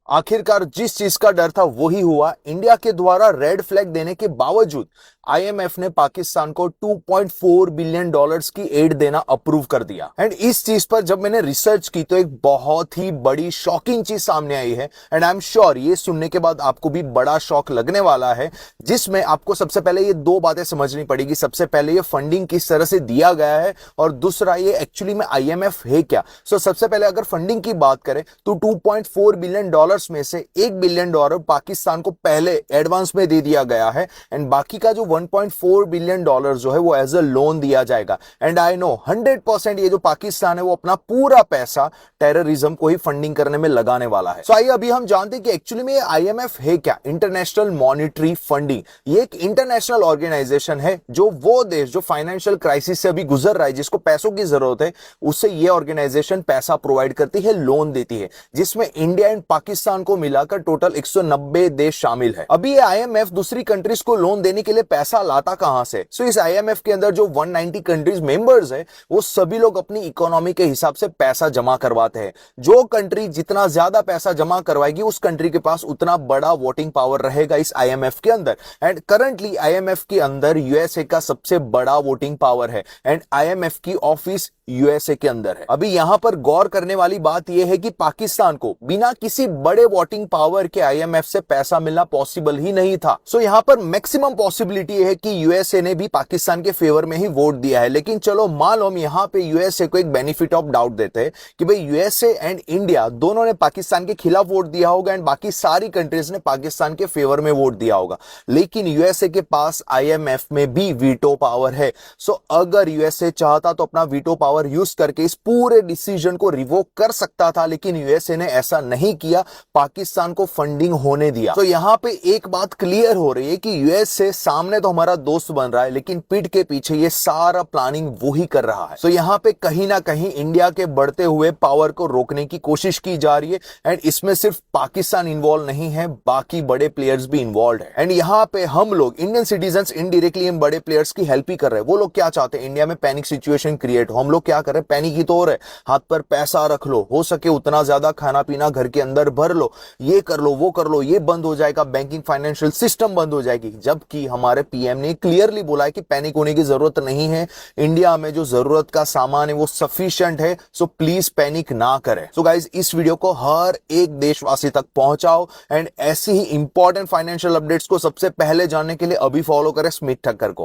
आखिरकार जिस चीज का डर था वही हुआ। इंडिया के द्वारा रेड फ्लैग देने के बावजूद आईएमएफ ने पाकिस्तान को 2.4 बिलियन डॉलर्स की एड देना अप्रूव कर दिया। एंड इस चीज पर जब मैंने रिसर्च की तो एक बहुत ही बड़ी शॉकिंग चीज सामने आई है। एंड आई एम श्योर ये सुनने के बाद आपको भी बड़ा शॉक लगने वाला है, जिसमें आपको सबसे पहले ये दो बातें समझनी पड़ेगी। सबसे पहले ये फंडिंग किस तरह से दिया गया है और दूसरा ये एक्चुअली में आईएमएफ है क्या। सबसे पहले अगर फंडिंग की बात करें तो 2.4 बिलियन डॉलर्स में से $1 बिलियन पाकिस्तान को पहले एडवांस में दे दिया गया है एंड बाकी का जो 1.4 बिलियन डॉलर जो है वो एज अ लोन दिया जाएगा। एंड आई नो 100% ये जो पाकिस्तान है वो अपना पूरा पैसा टेररिज्म को ही फंडिंग करने में लगाने वाला है। आइए अभी हम जानते हैं कि एक्चुअली में आईएमएफ है क्या। इंटरनेशनल मॉनिटरी फंडिंग, ये एक इंटरनेशनल ऑर्गेनाइजेशन है जो वो देश जो फाइनेंशियल क्राइसिस से अभी गुजर रहा है, जिसको पैसों की जरूरत है, उससे ये ऑर्गेनाइजेशन पैसा प्रोवाइड करती है, लोन देती है, जिसमें इंडिया एंड पाकिस्तान को मिलाकर टोटल 190 देश शामिल है। अभी ये आईएमएफ दूसरी कंट्रीज को लोन देने के लिए पैसा लाता कहां से? इस आईएमएफ के अंदर जो 190 कंट्रीज मेंबर्स है वो सभी लोग अपनी इकोनॉमी के हिसाब से पैसा जमा करवाते हैं। जो कंट्री जितना ज्यादा पैसा जमा करवाएगी उस कंट्री के पास उतना बड़ा वोटिंग पावर रहेगा इस आईएमएफ के अंदर। एंड करंटली आईएमएफ के अंदर यूएसए का सबसे बड़ा वोटिंग पावर है एंड आईएमएफ की ऑफिस यूएसए के अंदर है। अभी यहां पर गौर करने वाली बात यह है कि पाकिस्तान को बिना किसी बड़े वोटिंग पावर के आईएमएफ से पैसा मिलना पॉसिबल ही नहीं था। यहां पर मैक्सिमम पॉसिबिलिटी है कि यूएसए ने भी पाकिस्तान के फेवर में ही वोट दिया है। लेकिन चलो मान लो हम यहां पे यूएसए को एक बेनिफिट ऑफ डाउट देते हैं कि भाई यूएसए एंड इंडिया दोनों ने पाकिस्तान के खिलाफ वोट दिया होगा एंड बाकी सारी कंट्रीज ने पाकिस्तान के फेवर में वोट दिया होगा, लेकिन यूएसए के पास आईएमएफ में भी वीटो पावर है। अगर यूएसए चाहता तो अपना वीटो पावर यूज करके इस पूरे डिसीजन को रिवोक कर सकता था, लेकिन यूएसए ने ऐसा नहीं किया, पाकिस्तान को फंडिंग होने दिया। यहां पे एक बात क्लियर हो रही है कि यूएसए सामने तो हमारा दोस्त बन रहा है, लेकिन पीठ के पीछे ये सारा प्लानिंग वो ही कर रहा है। यहां पे कहीं ना कहीं इंडिया के बढ़ते हुए पावर को रोकने की कोशिश की जा रही है एंड इसमें सिर्फ पाकिस्तान इन्वॉल्व नहीं है, बाकी बड़े प्लेयर्स भी इन्वॉल्व है। एंड यहां पे हम लोग इंडियन सिटीजंस इनडायरेक्टली इन बड़े प्लेयर्स की हेल्प ही कर रहे हैं। वो लोग क्या चाहते हैं? इंडिया में पैनिक सिचुएशन क्रिएट हो। हम लोग क्या कर रहे हैं? पैनिक ही तो हो रहे, हाथ पर पैसा रख लो, हो सके उतना ज्यादा खाना पीना घर के अंदर भर लो, ये कर लो वो कर लो, ये बंद हो जाएगा, बैंकिंग फाइनेंशियल सिस्टम बंद हो जाएगी। जबकि हमारे पीएम ने क्लियरली बोला है कि पैनिक होने की जरूरत नहीं है, इंडिया में जो जरूरत का सामान है वो सफिशिएंट है, सो प्लीज पैनिक ना करें। गाइस इस वीडियो को हर एक देशवासी तक पहुंचाओ एंड ऐसी ही इंपॉर्टेंट फाइनेंशियल अपडेट्स को सबसे पहले जानने के लिए अभी फॉलो करें स्मिथ ठक्कर को।